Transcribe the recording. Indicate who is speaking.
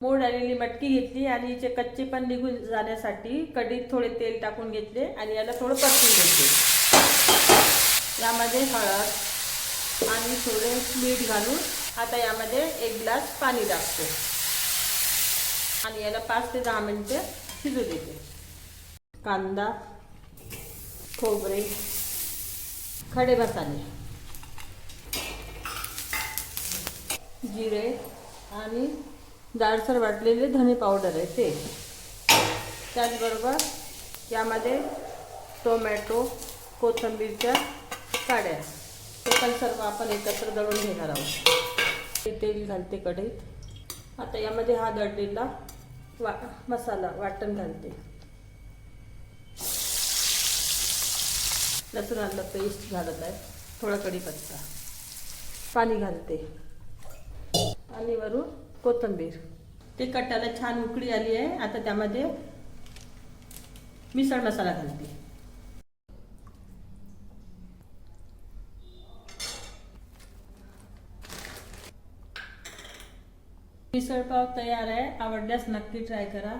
Speaker 1: मोड आलेली मटकी घेतली आणि हिचे कच्चे पण निघून जाण्यासाठी कढईत थोडे तेल टाकून घेतले आणि याला थोडं परतून घेतले। यामध्ये हळद आणि थोडे मीठ घालून आता यामध्ये 1 ग्लास पाणी टाकतो आणि याला 5 ते 10 मिनिटे शिजू देते। कांदा, खोबरे, खडे मसाले, जिरे आणि जाडसर वाटलेले धने पावडर आहे ते। त्याचबरोबर यामध्ये टोमॅटो, कोथिंबीरच्या काड्या, ते पण सर्व आपण एकत्र दळून घेणार आहोत। तेल घालते कढईत। आता यामध्ये हा दळलेला मसाला वाटण घालते। लसूण आलं पेस्ट घालत आहे, थोडा कढीपत्ता, पाणी घालते आणि वरून कोथिंबीर। ते कटाला छान उकळी आली आहे। आता त्यामध्ये मिसळ मसाला घालते। मिसळ पाव तयार आहे। आवडल्यास नक्की ट्राय करा।